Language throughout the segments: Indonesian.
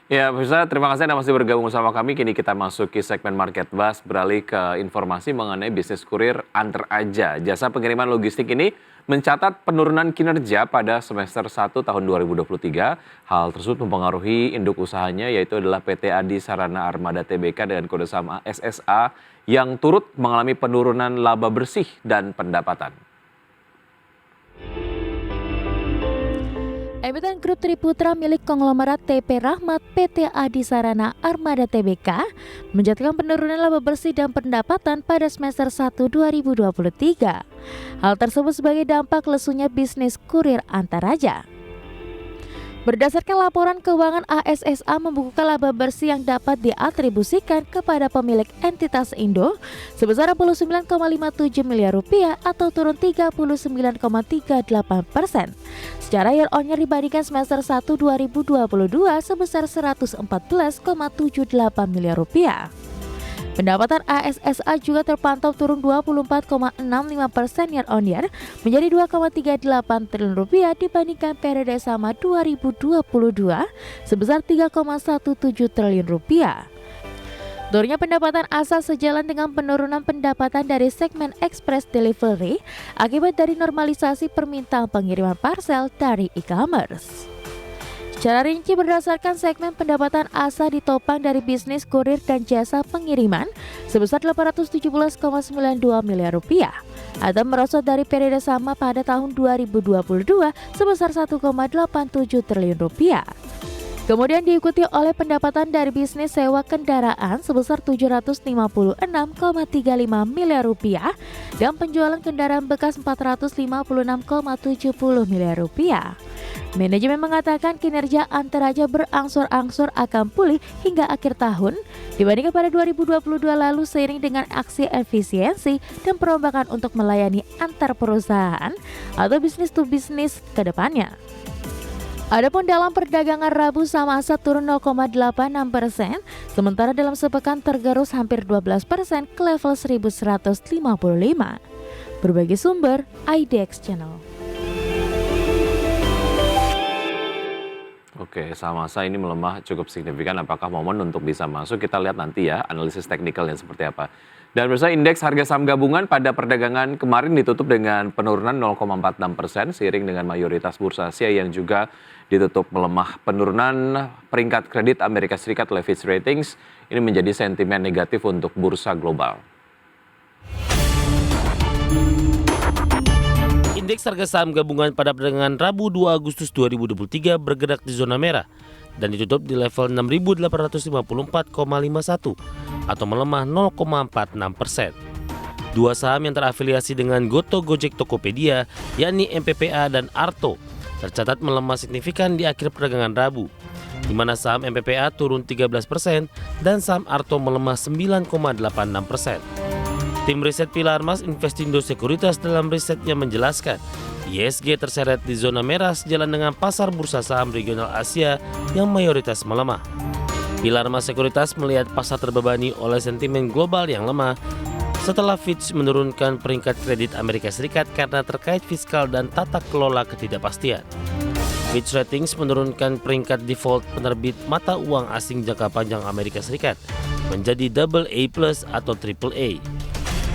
Ya, pemirsa, terima kasih Anda masih bergabung bersama kami. Kini kita masuk ke segmen Market Buzz, beralih ke informasi mengenai bisnis kurir antar aja. Jasa pengiriman logistik ini mencatat penurunan kinerja pada semester 1 tahun 2023. Hal tersebut mempengaruhi induk usahanya, yaitu adalah PT Adi Sarana Armada Tbk dengan kode saham SSA yang turut mengalami penurunan laba bersih dan pendapatan. Emiten Grup Triputra milik konglomerat TP Rahmat PT Adi Sarana Armada Tbk mencatatkan penurunan laba bersih dan pendapatan pada semester 1 2023. Hal tersebut sebagai dampak lesunya bisnis kurir antaraja. Berdasarkan laporan keuangan, ASSA membukukan laba bersih yang dapat diatribusikan kepada pemilik entitas Indo sebesar Rp69,57 miliar atau turun 39,38% secara year on year dibandingkan semester 1 2022 sebesar Rp114,78 miliar. Pendapatan ASSA juga terpantau turun 24,65% year on year menjadi Rp2,38 triliun dibandingkan periode sama 2022 sebesar Rp3,17 triliun. Turunnya pendapatan ASA sejalan dengan penurunan pendapatan dari segmen Express Delivery akibat dari normalisasi permintaan pengiriman parcel dari e-commerce. Secara rinci berdasarkan segmen pendapatan ASA ditopang dari bisnis kurir dan jasa pengiriman sebesar Rp817,92 miliar atau merosot dari periode sama pada tahun 2022 sebesar Rp1,87 triliun. Kemudian diikuti oleh pendapatan dari bisnis sewa kendaraan sebesar Rp756,35 miliar dan penjualan kendaraan bekas Rp456,70 miliar. Manajemen mengatakan kinerja antaraja berangsur-angsur akan pulih hingga akhir tahun dibandingkan pada 2022 lalu seiring dengan aksi efisiensi dan perombakan untuk melayani antar perusahaan atau bisnis to bisnis ke depannya. Adapun dalam perdagangan Rabu saham ASA turun 0,86%, sementara dalam sepekan tergerus hampir 12% ke level 1155. Berbagai sumber, IDX Channel. Oke, saham ASA ini melemah cukup signifikan. Apakah momen untuk bisa masuk? Kita lihat nanti ya analisis teknikalnya seperti apa. Dan bersama indeks harga saham gabungan pada perdagangan kemarin ditutup dengan penurunan 0,46% seiring dengan mayoritas bursa Asia yang juga ditutup melemah. Penurunan peringkat kredit Amerika Serikat oleh Fitch Ratings ini menjadi sentimen negatif untuk bursa global. Indeks harga saham gabungan pada perdagangan Rabu 2 Agustus 2023 bergerak di zona merah dan ditutup di level 6.854,51 atau melemah 0,46%. Dua saham yang terafiliasi dengan Goto Gojek Tokopedia, yakni MPPA dan Arto, tercatat melemah signifikan di akhir perdagangan Rabu, di mana saham MPPA turun 13% dan saham Arto melemah 9,86%. Tim riset Pilar Mas Investindo Sekuritas dalam risetnya menjelaskan, ISG terseret di zona merah sejalan dengan pasar bursa saham regional Asia yang mayoritas melemah. Pilar Mas Sekuritas melihat pasar terbebani oleh sentimen global yang lemah setelah Fitch menurunkan peringkat kredit Amerika Serikat karena terkait fiskal dan tata kelola ketidakpastian. Fitch Ratings menurunkan peringkat default penerbit mata uang asing jangka panjang Amerika Serikat menjadi AA+ atau AAA.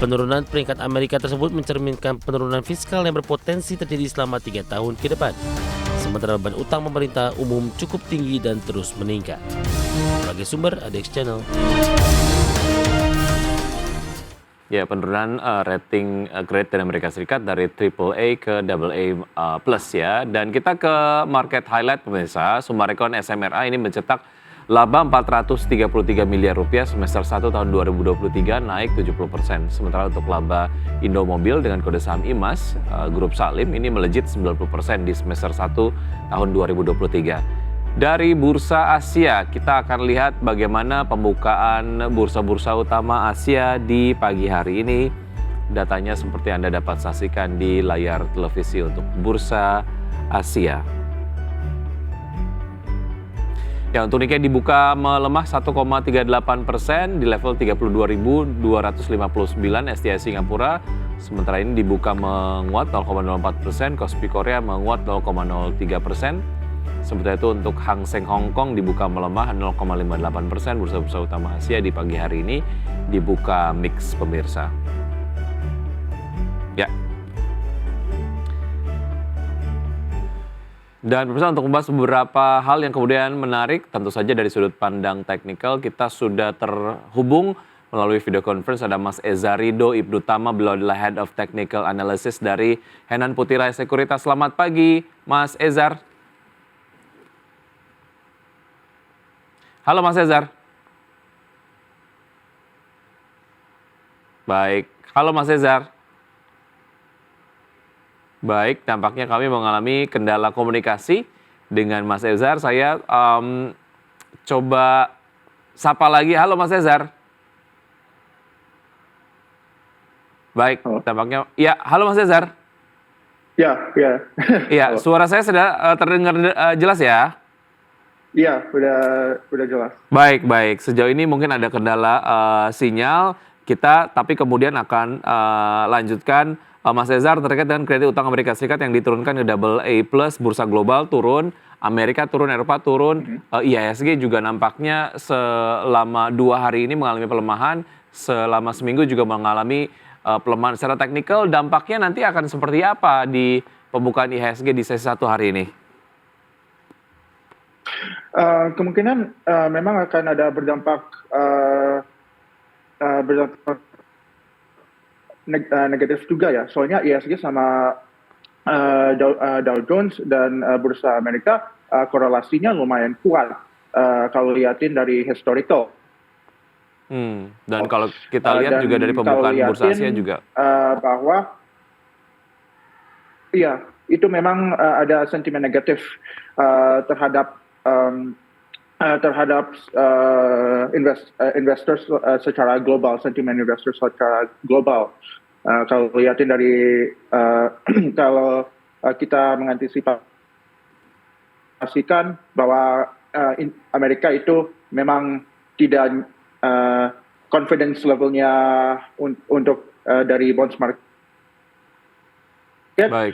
Penurunan peringkat Amerika tersebut mencerminkan penurunan fiskal yang berpotensi terjadi selama 3 tahun ke depan. Sementara beban utang pemerintah umum cukup tinggi dan terus meningkat. Sebagai sumber, IDX Channel. Ya, penurunan rating kredit dari Amerika Serikat dari AAA ke AA+ ya. Dan kita ke market highlight pemirsa. Summarecon SMRA ini mencetak laba Rp433 miliar semester 1 tahun 2023 naik 70%. Sementara untuk laba Indomobil dengan kode saham IMAS, Grup Salim ini melejit 90% di semester 1 tahun 2023. Dari bursa Asia, kita akan lihat bagaimana pembukaan bursa-bursa utama Asia di pagi hari ini. Datanya seperti Anda dapat saksikan di layar televisi untuk bursa Asia. Ya, untuk Nikkei dibuka melemah 1,38% di level 32.259 STI Singapura. Sementara ini dibuka menguat 0,04%, Kospi Korea menguat 0,03%. Sementara itu untuk Hang Seng Hong Kong dibuka melemah 0,58%, bursa-bursa utama Asia di pagi hari ini dibuka mix pemirsa. Ya. Dan pemirsa, untuk membahas beberapa hal yang kemudian menarik, tentu saja dari sudut pandang teknikal, kita sudah terhubung melalui video conference ada Mas Eza Ridho Ibnu Tama, beliau adalah Head of Technical Analysis dari Henan Putira Sekuritas. Selamat pagi, Mas Ezar. Halo Mas Ezar. Baik, halo Mas Ezar. Baik, tampaknya kami mengalami kendala komunikasi dengan Mas Ezar. Saya coba sapa lagi. Halo Mas Ezar. Baik, tampaknya. Ya, halo Mas Ezar. Ya. Iya, suara saya sudah terdengar jelas ya? Iya, udah jelas. Baik. Sejauh ini mungkin ada kendala sinyal kita, tapi kemudian akan lanjutkan Mas Ezar terkait dengan kredit utang Amerika Serikat yang diturunkan ke AA+, bursa global turun, Amerika turun, Eropa turun, IHSG juga nampaknya selama 2 hari ini mengalami pelemahan, selama seminggu juga mengalami pelemahan secara teknikal. Dampaknya nanti akan seperti apa di pembukaan IHSG di sesi 1 hari ini? Kemungkinan memang akan ada berdampak negatif juga ya. Soalnya IHSG sama Dow Jones dan Bursa Amerika korelasinya lumayan kuat kalau lihatin dari historical. Dan kalau kita lihat Dan juga dari pembukaan bursa Asia juga. Bahwa iya, itu memang ada sentimen negatif terhadap investors secara global, sentimen investors secara global. Kalau lihatin dari kalau kita mengantisipasikan bahwa Amerika itu memang tidak confidence levelnya untuk dari bonds market Baik.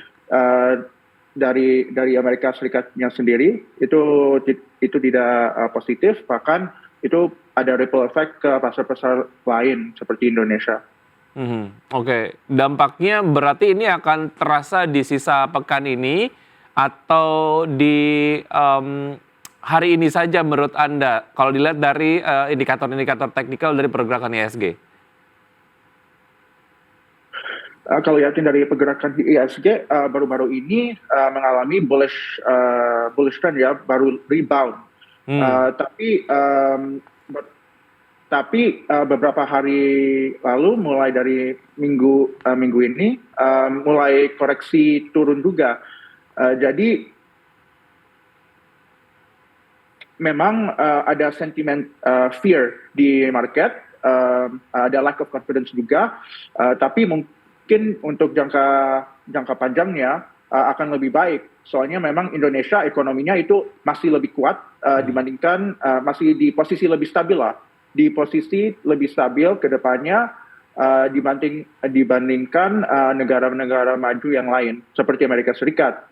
Dari Amerika Serikatnya sendiri itu tidak positif, bahkan itu ada ripple effect ke pasar-pasar lain seperti Indonesia. Oke, dampaknya berarti ini akan terasa di sisa pekan ini atau di hari ini saja menurut Anda, kalau dilihat dari indikator-indikator teknikal dari pergerakan IHSG? Kalau lihatin dari pergerakan IHSG baru-baru ini mengalami bullish trend ya, baru rebound. Tapi beberapa hari lalu, mulai dari minggu ini mulai koreksi turun juga. Jadi memang ada sentimen fear di market, ada lack of confidence juga, tapi mungkin untuk jangka panjangnya akan lebih baik. Soalnya memang Indonesia ekonominya itu masih lebih kuat dibandingkan masih di posisi lebih stabil lah, di posisi lebih stabil ke depannya dibandingkan negara-negara maju yang lain seperti Amerika Serikat.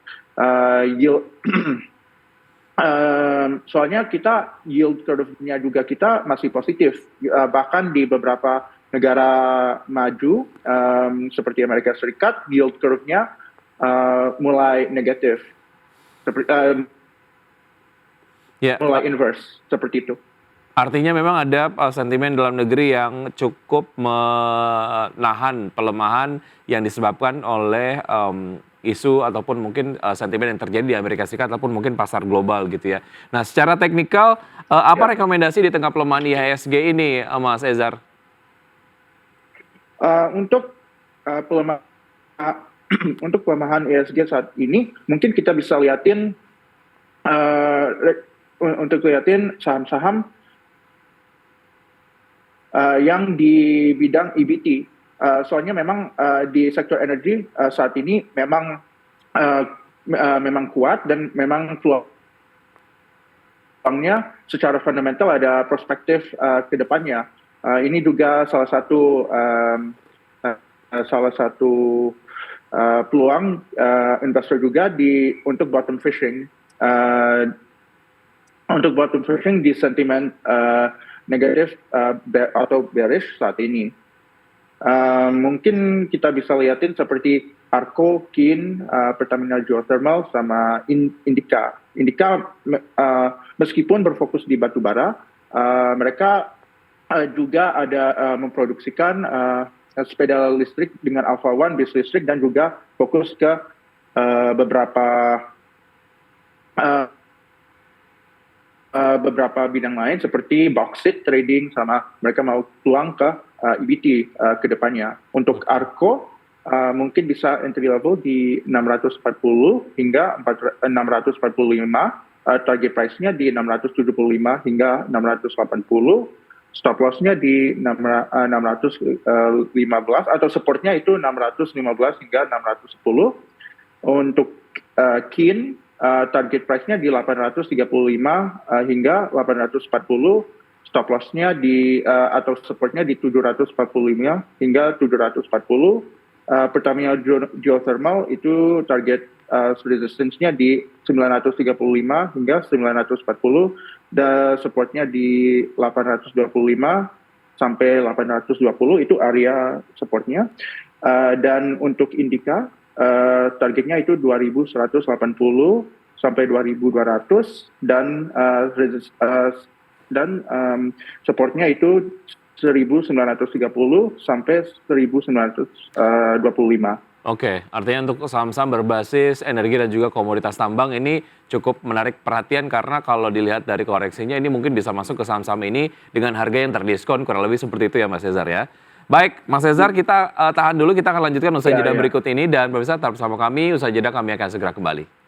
Soalnya kita yield curve-nya juga kita masih positif, bahkan di beberapa negara maju seperti Amerika Serikat yield curve-nya mulai negatif, mulai inverse seperti itu. Artinya memang ada sentimen dalam negeri yang cukup menahan pelemahan yang disebabkan oleh isu ataupun mungkin sentimen yang terjadi di Amerika Serikat ataupun mungkin pasar global gitu ya. Nah, secara teknikal apa rekomendasi di tengah pelemahan IHSG ini, Mas Ezar? Untuk pelemahan IHSG saat ini, mungkin kita bisa lihatin saham-saham yang di bidang EBT. Soalnya memang di sektor energi saat ini memang kuat dan memang peluangnya secara fundamental ada perspektif ke depannya. Ini juga salah satu peluang investor juga untuk bottom fishing. uh, untuk bottom fishing di sentimen negatif atau bearish saat ini. Mungkin kita bisa lihatin seperti Arco, Kin, Pertamina Geothermal, sama Indica. Indica meskipun berfokus di batu bara, mereka juga ada memproduksikan sepeda listrik dengan Alpha One bis listrik dan juga fokus ke beberapa bidang lain seperti bauxite trading, sama mereka mau peluang ke EBT ke depannya. Untuk Arco mungkin bisa entry level di 640 hingga 645, target price-nya di 675 hingga 680, stop loss-nya di 615 atau support-nya itu 615 hingga 610. Untuk Kin target price-nya di 835 hingga 840, stop loss-nya di atau support-nya di 745 hingga 740. Pertamina Geothermal itu target resistance-nya di 935 hingga 940, dan support-nya di 825 sampai 820, itu area support-nya. Dan untuk Indica targetnya itu 2180 sampai 2200, dan supportnya itu 1930 sampai 1925. Oke, artinya untuk saham-saham berbasis energi dan juga komoditas tambang ini cukup menarik perhatian, karena kalau dilihat dari koreksinya ini mungkin bisa masuk ke saham-saham ini dengan harga yang terdiskon, kurang lebih seperti itu ya Mas Cesar ya. Baik, Mas Cesar, kita tahan dulu, kita akan lanjutkan usai jeda berikut ini, dan pemirsa tetap bersama kami, usai jeda kami akan segera kembali.